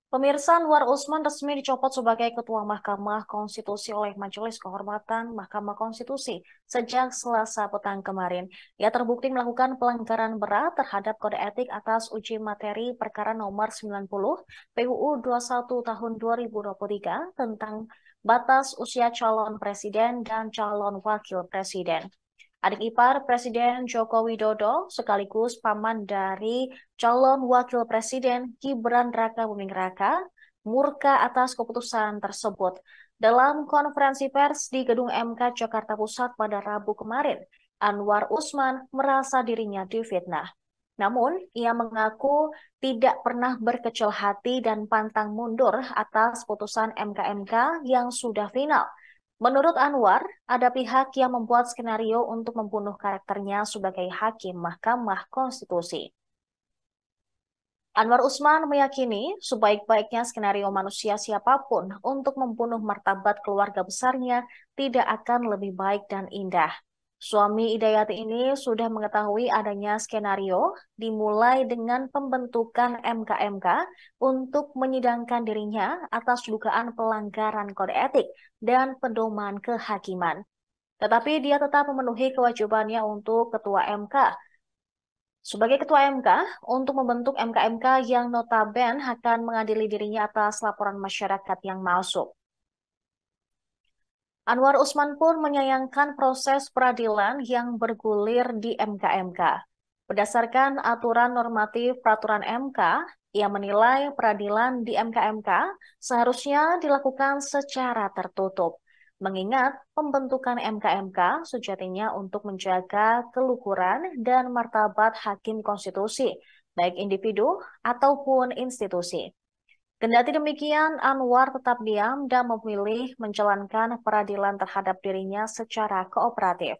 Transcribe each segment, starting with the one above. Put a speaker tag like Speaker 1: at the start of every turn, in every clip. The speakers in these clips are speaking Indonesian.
Speaker 1: Pemirsa, Anwar Usman resmi dicopot sebagai Ketua Mahkamah Konstitusi oleh Majelis Kehormatan Mahkamah Konstitusi sejak Selasa petang kemarin. Ia terbukti melakukan pelanggaran berat terhadap kode etik atas uji materi perkara nomor 90 PUU 21 tahun 2023 tentang batas usia calon presiden dan calon wakil presiden. Adik ipar Presiden Joko Widodo sekaligus paman dari calon wakil presiden Gibran Raka-Buming Raka murka atas keputusan tersebut. Dalam konferensi pers di Gedung MK Jakarta Pusat pada Rabu kemarin, Anwar Usman merasa dirinya difitnah. Namun, ia mengaku tidak pernah berkecil hati dan pantang mundur atas putusan MK-MK yang sudah final. Menurut Anwar, ada pihak yang membuat skenario untuk membunuh karakternya sebagai hakim Mahkamah Konstitusi. Anwar Usman meyakini sebaik-baiknya skenario manusia siapapun untuk membunuh martabat keluarga besarnya tidak akan lebih baik dan indah. Suami Idayati ini sudah mengetahui adanya skenario dimulai dengan pembentukan MK-MK untuk menyidangkan dirinya atas dugaan pelanggaran kode etik dan pedoman kehakiman. Tetapi dia tetap memenuhi kewajibannya untuk Ketua MK sebagai Ketua MK, untuk membentuk MK-MK yang notabene akan mengadili dirinya atas laporan masyarakat yang masuk. Anwar Usman pun menyayangkan proses peradilan yang bergulir di MK-MK. Berdasarkan aturan normatif peraturan MK, ia menilai peradilan di MK-MK seharusnya dilakukan secara tertutup. Mengingat pembentukan MK-MK sejatinya untuk menjaga keluhuran dan martabat hakim konstitusi, baik individu ataupun institusi. Kendati demikian, Anwar tetap diam dan memilih menjalankan peradilan terhadap dirinya secara kooperatif.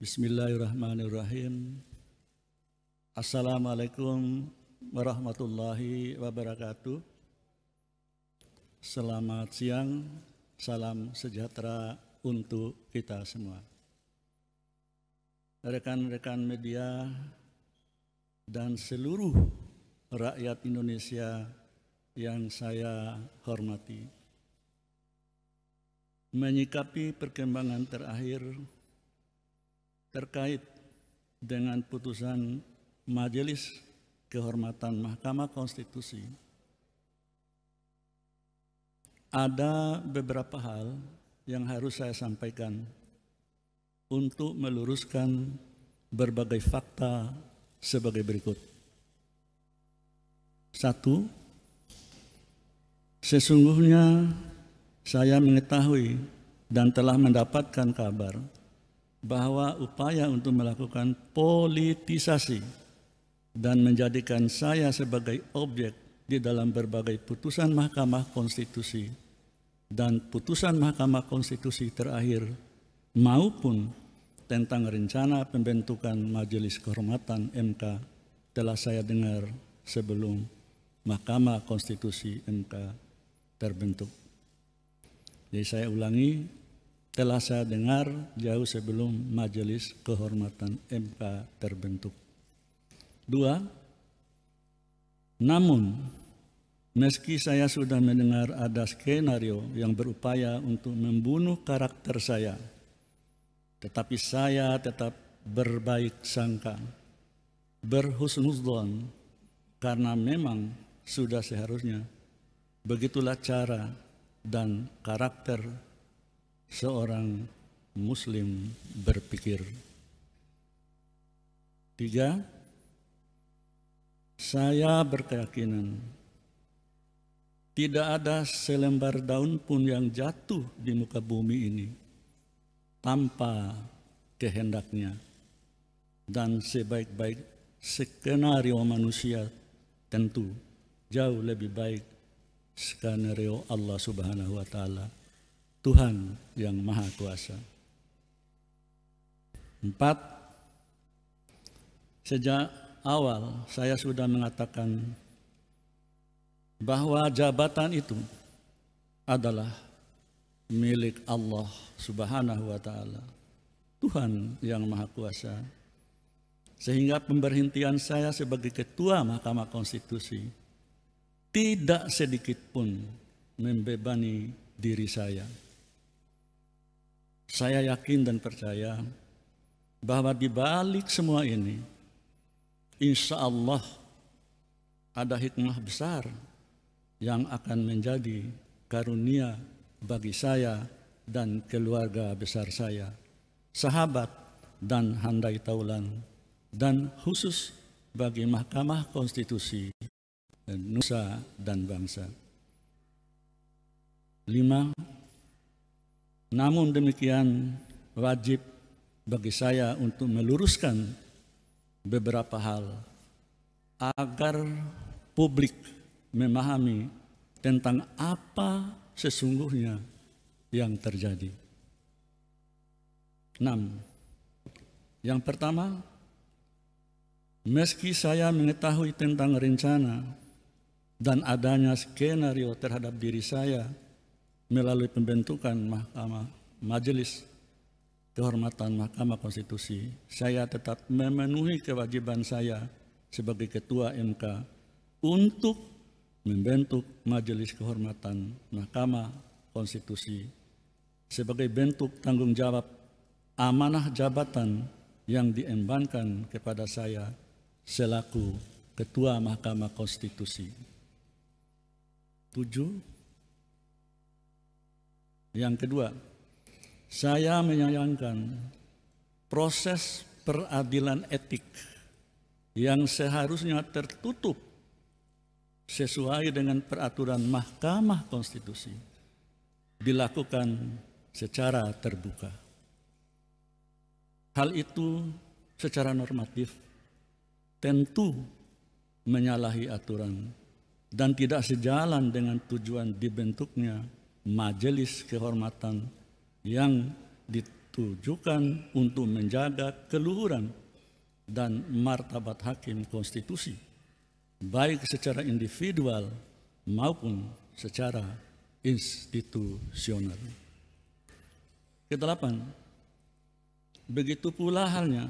Speaker 2: Bismillahirrahmanirrahim. Assalamualaikum warahmatullahi wabarakatuh. Selamat siang, salam sejahtera untuk kita semua. Rekan-rekan media dan seluruh rakyat Indonesia yang saya hormati. Menyikapi perkembangan terakhir terkait dengan putusan Majelis Kehormatan Mahkamah Konstitusi, ada beberapa hal yang harus saya sampaikan untuk meluruskan berbagai fakta sebagai berikut. 1. Sesungguhnya saya mengetahui dan telah mendapatkan kabar bahwa upaya untuk melakukan politisasi dan menjadikan saya sebagai objek di dalam berbagai putusan Mahkamah Konstitusi dan putusan Mahkamah Konstitusi terakhir maupun tentang rencana pembentukan Majelis Kehormatan MK telah saya dengar sebelum Mahkamah Konstitusi MK terbentuk. Jadi saya ulangi, telah saya dengar jauh sebelum Majelis Kehormatan MK terbentuk. 2. Namun, meski saya sudah mendengar ada skenario yang berupaya untuk membunuh karakter saya, tetapi saya tetap berbaik sangka, berhusnudzon, karena memang sudah seharusnya begitulah cara dan karakter seorang Muslim berpikir. 3. Saya berkeyakinan tidak ada selembar daun pun yang jatuh di muka bumi ini tanpa kehendaknya, dan sebaik-baik skenario manusia tentu jauh lebih baik skenario Allah Subhanahu wa Ta'ala, Tuhan yang Maha Kuasa. 4. Sejak awal saya sudah mengatakan bahwa jabatan itu adalah milik Allah Subhanahu wa Ta'ala, Tuhan yang Maha Kuasa. Sehingga pemberhentian saya sebagai Ketua Mahkamah Konstitusi tidak sedikit pun membebani diri saya. Saya yakin dan percaya bahwa di balik semua ini, insya Allah ada hikmah besar yang akan menjadi karunia bagi saya dan keluarga besar saya, sahabat dan handai taulan, dan khusus bagi Mahkamah Konstitusi Nusa dan Bangsa. 5. Namun demikian wajib bagi saya untuk meluruskan beberapa hal agar publik memahami tentang apa sesungguhnya yang terjadi. 6. Yang pertama, meski saya mengetahui tentang rencana dan adanya skenario terhadap diri saya melalui pembentukan Majelis Kehormatan Mahkamah Konstitusi, saya tetap memenuhi kewajiban saya sebagai Ketua MK untuk membentuk Majelis Kehormatan Mahkamah Konstitusi sebagai bentuk tanggung jawab amanah jabatan yang diembankan kepada saya selaku Ketua Mahkamah Konstitusi. 7. Yang kedua, saya menyayangkan proses peradilan etik yang seharusnya tertutup sesuai dengan peraturan Mahkamah Konstitusi dilakukan secara terbuka. Hal itu secara normatif tentu menyalahi aturan dan tidak sejalan dengan tujuan dibentuknya Majelis Kehormatan yang ditujukan untuk menjaga keluhuran dan martabat hakim konstitusi, baik secara individual maupun secara institusional. Kedelapan, begitu pula halnya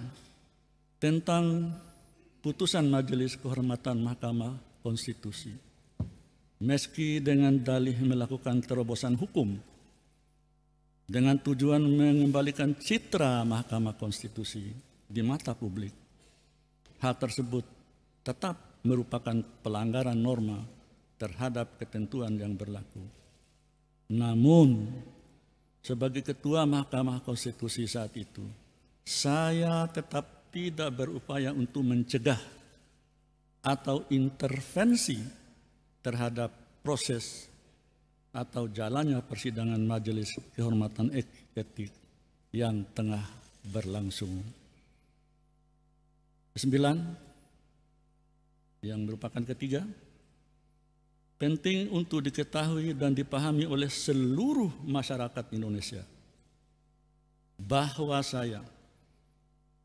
Speaker 2: tentang putusan Majelis Kehormatan Mahkamah Konstitusi. Meski dengan dalih melakukan terobosan hukum dengan tujuan mengembalikan citra Mahkamah Konstitusi di mata publik, hal tersebut tetap merupakan pelanggaran norma terhadap ketentuan yang berlaku. Namun, sebagai Ketua Mahkamah Konstitusi saat itu, saya tetap tidak berupaya untuk mencegah atau intervensi terhadap proses atau jalannya persidangan Majelis Kehormatan Etik yang tengah berlangsung. 9. Yang merupakan ketiga, penting untuk diketahui dan dipahami oleh seluruh masyarakat Indonesia bahwa saya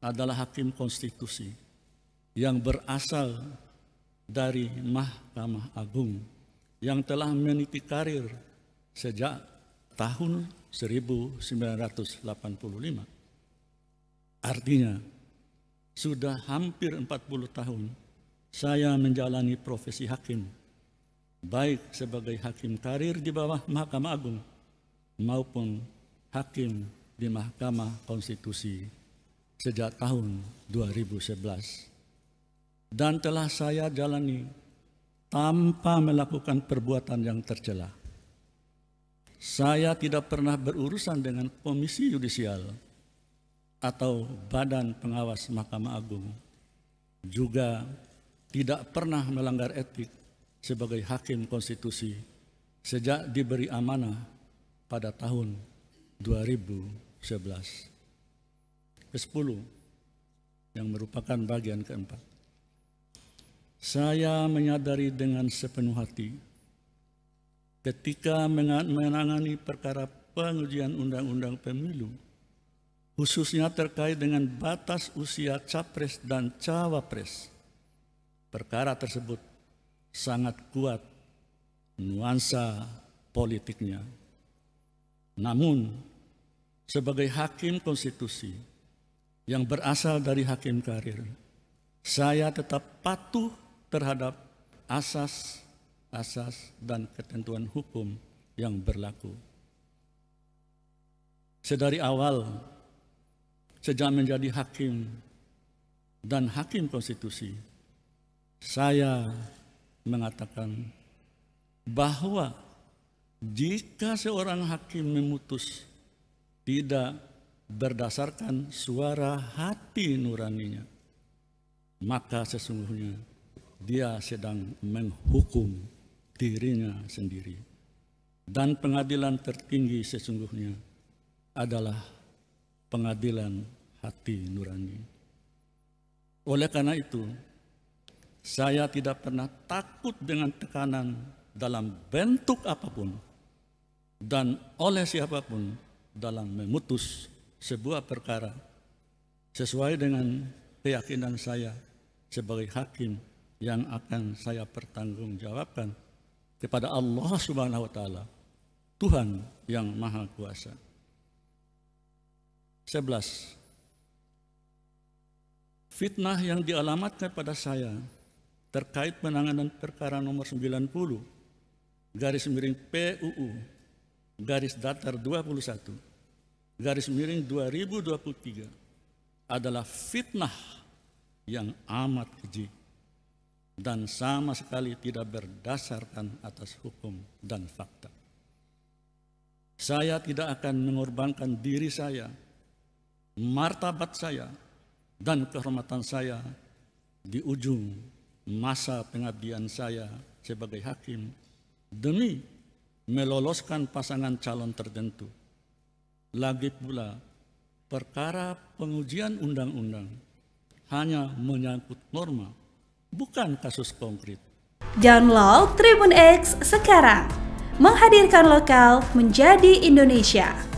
Speaker 2: adalah hakim konstitusi yang berasal dari Mahkamah Agung yang telah meniti karir sejak tahun 1985. Artinya, sudah hampir 40 tahun saya menjalani profesi hakim, baik sebagai hakim karir di bawah Mahkamah Agung maupun hakim di Mahkamah Konstitusi sejak tahun 2011. Dan telah saya jalani tanpa melakukan perbuatan yang tercela. Saya tidak pernah berurusan dengan komisi yudisial atau badan pengawas Mahkamah Agung. Juga tidak pernah melanggar etik sebagai hakim konstitusi sejak diberi amanah pada tahun 2011. Ke-10 yang merupakan bagian keempat. Saya menyadari dengan sepenuh hati ketika menangani perkara pengujian undang-undang pemilu, khususnya terkait dengan batas usia capres dan cawapres. Perkara tersebut sangat kuat nuansa politiknya. Namun, sebagai hakim konstitusi yang berasal dari hakim karir, saya tetap patuh terhadap asas dan ketentuan hukum yang berlaku. Sedari awal, sejak menjadi hakim dan hakim konstitusi, saya mengatakan bahwa jika seorang hakim memutus tidak berdasarkan suara hati nuraninya, maka sesungguhnya dia sedang menghukum dirinya sendiri. Dan pengadilan tertinggi sesungguhnya adalah pengadilan hati nurani. Oleh karena itu, saya tidak pernah takut dengan tekanan dalam bentuk apapun dan oleh siapapun dalam memutus sebuah perkara sesuai dengan keyakinan saya sebagai hakim yang akan saya pertanggungjawabkan kepada Allah Subhanahu wa Ta'ala, Tuhan yang Maha Kuasa. 11. Fitnah yang dialamatkan pada saya terkait penanganan perkara nomor 90 garis miring PUU garis datar 21 garis miring 2023 adalah fitnah yang amat keji dan sama sekali tidak berdasarkan atas hukum dan fakta. Saya tidak akan mengorbankan diri saya, martabat saya, dan kehormatan saya di ujung masa pengabdian saya sebagai hakim demi meloloskan pasangan calon tertentu. Lagi pula, perkara pengujian undang-undang hanya menyangkut norma, bukan kasus konkret.
Speaker 3: Download Tribun X sekarang, menghadirkan lokal menjadi Indonesia.